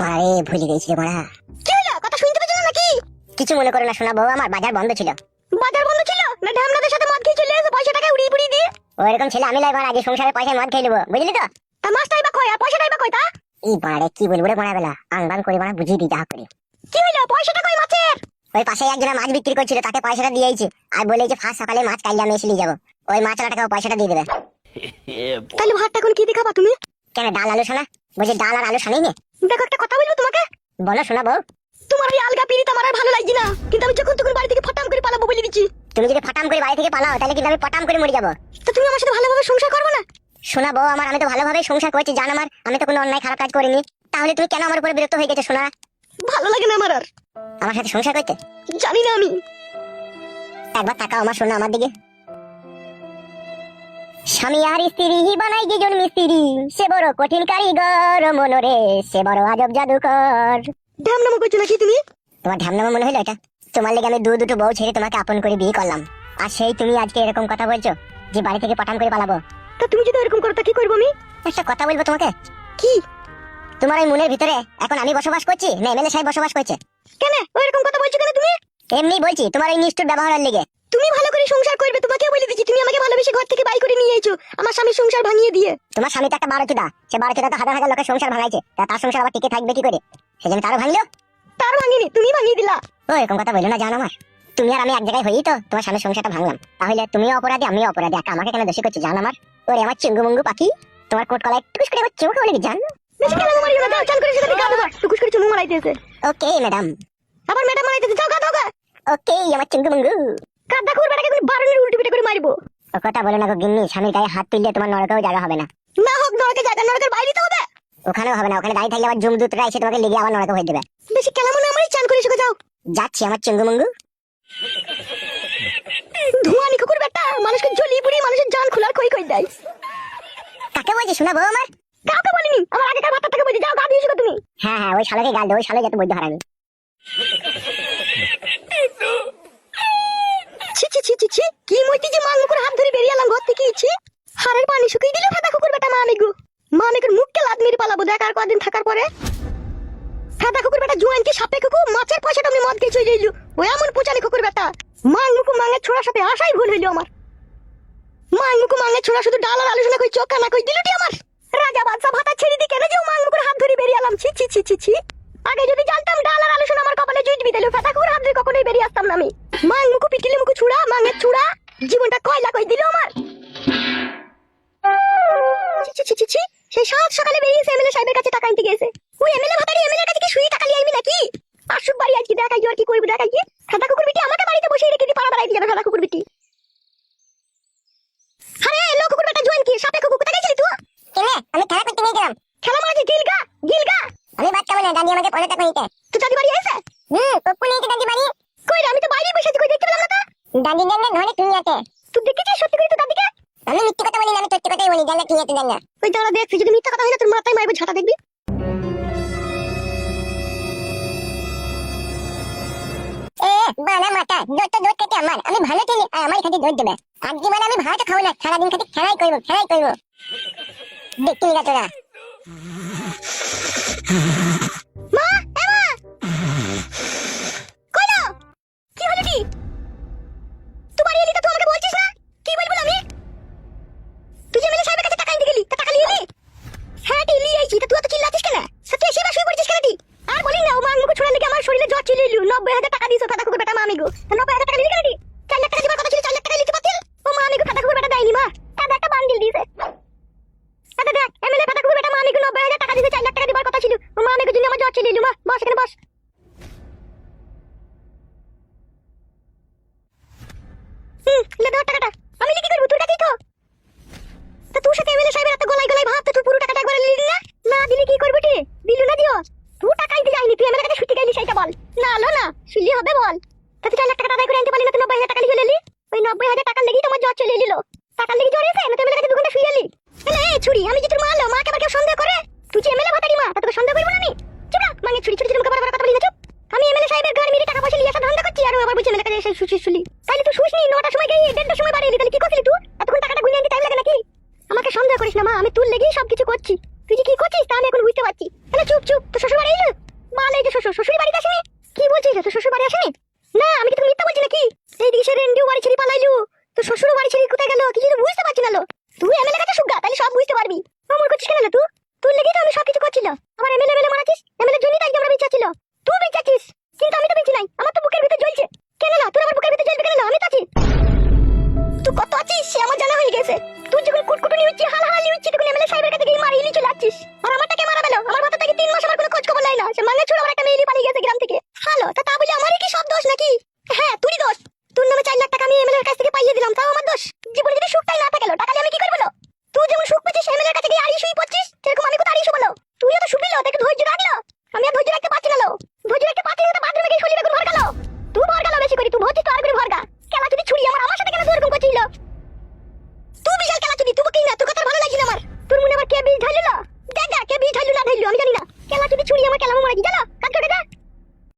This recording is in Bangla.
বারে ভুলে গেছি রে বড়া। কি হলো? কথা শুনতে পেছ না নাকি? কিছু মনে করো না শোনা বউ, আমার বাজার বন্ধ ছিল। বাজার বন্ধ ছিল না? ঢামনাদের সাথে মদ খেয়ে চলে এসে পয়সা টাকা উড়িয়ে পুড়িয়ে দিয়ে। ওইরকম ছেলে আমি লাগবার আগে সংসারে পয়সা মদ খেয়ে নেবো, বুঝলি তো? তা মাছটাই বা কই আর পয়সাটাই বা কই তা? এই বারে কি বলবো রে বড়া বেলা, আংবাং করে বড়া বুঝিয়ে দিই যা করি। কি হলো? পয়সাটা কই মাছের? ওই পাশে একজন মাছ বিক্রি করছিল, তাকে পয়সাটা দিয়েছি আর বলে যে ফার্স্ট সকালে মাছ কাইলে আমি এসে নিয়ে যাবো। ওই মাছ টাকা পয়সাটা দিয়ে দেবে। তাহলে ভাতটা কোন কি দেখাবা তুমি? কেন ডাল আলু শোনা? বলছি ডাল আর আলু শোনাই নে। দেখো একটা কথা বলবো তোমাকে। বলো শোনা বউ। তোমার এই আলগা পিড়িতে আমার আর ভালো লাগছে না, কিন্তু আমি যখন তখন বাড়ি থেকে ফটাম করে পালাবো বলে দিচ্ছি। তুমি যদি ফটাম করে বাড়ি থেকে পালাও তাহলে কিন্তু আমি পটাম করে মরে যাবো। তা তুমি আমার সাথে ভালোভাবে সংসার করবে না? শোনা বউ আমার, আমি তো ভালোভাবে সংসার করছি জান আমার, আমি তো কোনো অন্যায় খারাপ কাজ করিনি। তাহলে তুমি কেন আমার উপরে বিরক্ত হয়ে গেছো শোনা? ভালো লাগে না আমার আর। আমার সাথে সংসার করতে জানি না আমি। একবার তাকাও আমার শোনা আমার দিকে। স্বামী আর স্ত্রী বানাই দুজন মিস্ত্রি, সে বড় কঠিন কারিগর মনরে, সে বড় আজব জাদুকর। ঢামনামো করছো নাকি তুমি? তোমার ঢ্যামনামা মনে হলো এটা? তোমার লেগে আমি দুটো বউ ছেড়ে তোমাকে আপন করে বিয়ে করলাম, আর সেই তুমি আজকে এরকম কথা বলছো যে বাড়ি থেকে পটাম করে পালাবো। তা তুমি যদি এরকম করো তা কি করবো আমি? একটা কথা বলবো তোমাকে। কি? তোমার ওই মনের ভিতরে এখন আমি বসবাস করছি না এমএলএ সাহেব বসবাস করছে? কেন ওইরকম কথা বলছো কেন তুমি? এমনি বলছি, তোমার ওই নিষ্ঠুর ব্যবহারের লেগে। তুমি ভালো করে সংসার করবে তোমাকে বলে দিচ্ছি। তুমি আমাকে ভালোবেসে ঘর থেকে বাই করে নিয়ে এসেছো আমার স্বামীর সংসার ভাঙিয়ে দিয়ে। তোমার স্বামী তো একটা বারোচুদা, সে বারোচুদা তো হাজার হাজার লোকের সংসার ভাঙাইছে, তা তার সংসার আবার টিকে থাকবে কি করে? সেজন্য তারও ভাঙলো। তার ভাঙিনি, তুমি ভাঙিয়ে দিলা। ও এরকম কথা বললো না জান আমার। তুমি আর আমি এক জায়গায় হই তো তোমার স্বামীর সংসারটা ভাঙলাম, তাহলে তুমিও অপরাধী আমিও অপরাধী, একা আমাকে কেন দোষী করছে জান আমার? ওরে আমার চিঙ্গু মুঙ্গু পাখি, তোমার কোট কলায় টুকুস করে চোখে বলে জান। বেশি কেন মারিও না, যাও চাল করে সেটা গা দেবা। টুকুস করে চুমু মারাইতেছে। Okay madam. আবার ম্যাডাম মারাইতেছে, যাও গা দাও গা। ওকে আমার চিঙ্গু মুঙ্গু। কাদা খুর বেটাকে তুমি বারণের উল্টো পিঠে করে মারিবো। ও কথা বলো না গো গিন্নি, স্বামীর গায়ে হাত তুললে তোমার নরকেও জায়গা হবে না। না হোক নরকে জায়গা, নরকের বাইরে তো হবে। ওখানেও হবে না, ওখানে দাঁড়িয়ে থাকলে আবার জমদূতরা এসে তোমাকে লেগে আবার নরকে হয়ে দেবে। বেশি কেন মনে আমারই চান করে শিখে যাও। যাচ্ছি আমার চিঙ্গু মুঙ্গু। ধোঁয়ানি কুকুর বেটা মানুষকে জ্বলিয়ে পুড়িয়ে মানুষের জান খোলার কই কই দেয়। কাকে বলছি শোনা বউ আমার? কাউকে বলিনি, আমার আগেকার ভাতটা থেকে বলছি, যাও গা দিয়ে শিখো তুমি। হ্যাঁ হ্যাঁ ওই শালাকে গাল দে, ওই শালা যত বৈধ হারামি। ছি ছি ছি ছি ছি, কি মইতি যে মাল মুকুর হাত ধরে বেরিয়ে এলাম ঘর থেকে। ইছি হাড়ের পানি শুকিয়ে দিল ফেদা কুকুর বেটা। মা আমিগু মা আমিগুর মুখকে লাদ মেরে পালাবো দেখ আর কদিন থাকার পরে। ফেদা কুকুর বেটা জোয়ান কি সাপে কুকুর মাছের পয়সাটা আমি মদ খেয়ে চলে এলু। ও এমন পুচানি কুকুর বেটা। মাং মুকু মাঙের ছোড়ার সাথে আসাই ভুল হইলো আমার। মাং মুকু মাঙের ছোড়া শুধু ডাল আর আলোচনা কই চোখ কানা কই দিলুটি আমার। রাজা বাদশা ভাতা ছেড়ে দি কেন যে মাং মুকুর হাত ধরে বেরিয়ে এলাম। ছি ছি ছি ছি ছি, আগে যদি জানতাম ডাল আর আলোচনা আমার কপালে জুটবি তাহলে ফেদা কুকুর হাত ধরে কখনোই বেরিয়ে আসতাম না আমি। মাং মুকু পিটিলে মুকু ছুড়া মাঙের ছুড়া জীবনটা কয়লা কই দিল আমার। ছি ছি ছি ছি ছি, সেই সাত সকালে বেরিয়েছে এমএলএ সাহেবের কাছে টাকা আনতে গেছে। ওই এমএলএ ভাতারি এমএলএ কাছে কি শুই টাকা লিয়ে আইবি নাকি? আসুক বাড়ি আজকে দেখাই আর কি করবি দেখাই গিয়ে। ফেদা কুকুর বিটি আমাকে বাড়িতে বসিয়ে রেখে দি পাড়া বেড়াইতে যাবে ফেদা কুকুর বিটি। আরে লো কুকুর বেটা জোয়ান কি সাপে কুকুর কোথায় গেছিলি তুই? কেনে আমি খেলা করতে নিয়ে গেলাম। খেলা মাঝে গিলগা গিলগা। আমি বাদ কামনে দাদি আমাকে 50 টাকা নিতে। তুই দাদি বাড়ি আইছে? কপ্পু নিতে দাদি বাড়ি। কই রে, আমি তো বাইরে বসে আছি, কই দেখতে পেলাম না তো। দাদি জানলে ধরে তুমি আছে। তুই দেখেছিস সত্যি করে তুই দাদিকে? আমি মিথ্যে কথা বলি না, আমি সত্যি কথাই বলি, জানলে তুমি আছে জানলে। ওই দাঁড়া দেখছি, যদি মিথ্যা কথা হয় না তোর মাথায় মারবে ঝাঁটা দেখবি। এ বানা মাথা যত দোষ খেতে আমার, আমি ভালো ছেলে আর আমার খাতে দোষ দেবে। আজকে মানে আমি ভাত খাবো না, সারাদিন খাতে খেলাই করবো খেলাই করবো। দেখতে গা তোরা। মা এ মা কই না? কি হলো কি? তুই বাড়ি এলি তো তুই আমাকে বলছিস না? কি বলবো আমি? তুই যে এমএলএ সাহেবের কাছে টাকা আনতে গেলি, তা টাকা নিয়ে এলি? হ্যাঁ তুই নিয়ে আইছি, তা তুই এত চিল্লাছিস কেন? সত্যি এসে বা শুয়ে পড়ছিস কেন তুই? আর বলি না ও মাং মুকু ছোড়ার লেগে আমার শরীরে জ্বর চলে এলো। 90,000 টাকা দিয়েছো ফেদা কুকুর বেটা মা আমিগো। 90,000 টাকা নিলি কেন তুই? 4 লাখ টাকা দিবার কথা ছিল, 4 লাখ টাকা লিখতে পারতিল। ও মা আমিগো ফেদা কুকুর বেটা দেয়নি মা, এত একটা বান্ডিল দিয়েছে। আচ্ছা দেখ এমএলএ ফেদা কুকুর বেটা মা আমিগো 90,000 টাকা দিয়েছে, 4 লাখ টাকা দিবার কথা ছিল। ও মা আমিগো জন্য আমার জ্বর চলে এলো। মা বস এখানে বস। লে দাও টাকাটা, আমি কি করব তোর কাছেই তো। তা তোর সাথে এমএলএ সাহেবের এত গলায় গলায় ভাব, তো তুই পুরো টাকাটা একবারে নিলি না? না দিলে কি করবি তুই? দিলু না দিও তুই টাকাই দিতে যাইনি, তুই এমএলএ কাছে ছুটি গেলি সেইটা বল। না আলো না শুলি হবে বল। তা তুই 4 লাখ টাকা আদায় করে আনতে পারলি না, তুই 90,000 টাকা লিখে এলি। ওই 90,000 টাকার লেগেই তোমার জ্বর চলে এলো। টাকার লেগে জ্বর এসে না তুই এমএলএ কাছে 2 ঘন্টা শুয়ে এলি। এলে এই ছুরি, আমি যে তোর মা আলো, মাকে আবার কেউ সন্দেহ করে? তুই যে এমএলএ ভাতারি মা, তা তোকে সন্দেহ করব না আমি? চুপ না, মাঙ্গে ছুরি ছুরি মুখে বড় কথা বলি না, চুপ। আমি এমএলএ সাহেবের ঘর মেরে টাকা পয়সা লিয়ে আসা ধান্দা করছি, আর ও আবার বলছে এমএলএ কাছে এসে শুলি। তাইলে তুই শুসনি 9টার সময় গিয়ে 1:30টার সময় বাড়ি এলি, তাহলে কি করছিলি তুই? এতক্ষণ টাকাটা গুনে আনতে টাইম লাগে নাকি? আমাকে সন্দেহ করিস না মা, আমি তোর লেগেই সবকিছু করছি। তুই যে কি করছিস তা আমি এখন বুঝতে পারছি। তাহলে চুপ। চুপ চুপ, তো শ্বশুর বাড়ি এলো? মাল এই যে শ্বশুর বাড়িতে আসেনি? কি বলছিস, তো শ্বশুর বাড়ি আসেনি? না আমি কি তোকে মিথ্যা বলছি নাকি? এইদিকে সে রেন্ডিও বাড়ি ছেড়ে পালাইলো, তো শ্বশুর বাড়ি ছেড়ে কোথায় গেল কিছু তো বুঝতে পারছি না লো। তুই এমএলএ কাছে সুগা, তাহলে সব বুঝতে পারবি। অমর করছিস কেন লো তুই? তোর লেগেই তো আমি সবকিছু করছিল। আমার এমএলএ মারাছিস, এমএলএ জন্যই তো আজকে আমরা বেঁচে ছিল। তুই বেঁচে আছিস, কিন্তু আমি তো বেঁচে নাই, আমার তো বুকের ভিতর জ্বলছে। কেন না তোর আমার বুকের ভিতর জ্বলবে কেন না? আমি তো আছি। তুই কত আছিস সে আমার জানা হয়ে গেছে। তুই যখন কুটকুটুনি হচ্ছি, হালাহালি হচ্ছি, তখন এমএলএ সাহেবের কাছে গিয়ে মারিয়ে নিয়ে চলে আসছিস। আর আমারটাকে মারা গেল, আমার ভাতা থেকে 3 মাস আমার কোনো খোঁজ খবর নাই না। সে মাঙ্গা ছুড়ে আমার একটা মেয়ে পালিয়ে গেছে গ্রাম থেকে। হ্যালো, তা বলে আমারই কি সব দোষ নাকি? হ্যাঁ তোরই দোষ। তোর নামে 4 লাখ টাকা আমি এমএলএর কাছ থেকে পাইয়ে দিলাম, তাও আমার দোষ। জীবনে যদি সুখটাই না থাকলো, টাকা নিয়ে আমি কি করব? তুই যেমন সুখ পেয়েছিস এমএলএর কাছে গিয়ে আড়িয়ে শুই পড়ছিস, সেরকম আমি কোথায় আড়িয়ে বলো? তুই তো সুবিল, একটু ধৈর্য রাখলো। আমি আর ধৈর্য রাখতে পারছি না লো। ধৈর্য রাখতে পারছি না, বাথরুমে গিয়ে শরীরে ভর গেল। তুই ভর গেল বেশি করে, তুই ভরছিস তো আর করে ভরগা। খেলা যদি ছুড়ি আমার সাথে কেন এরকম করছিস? তুই বিশাল খেলা চুদি, তুই কি না? তোর কথা ভালো লাগছে না আমার। তোর মনে আবার কে বীজ ঢালিল? দেখ কে বীজ ঢালিল না ঢালিল আমি জানি না। খেলা চুদি ছুরি আমার খেলা মারা কি জানো? কাট করে দে।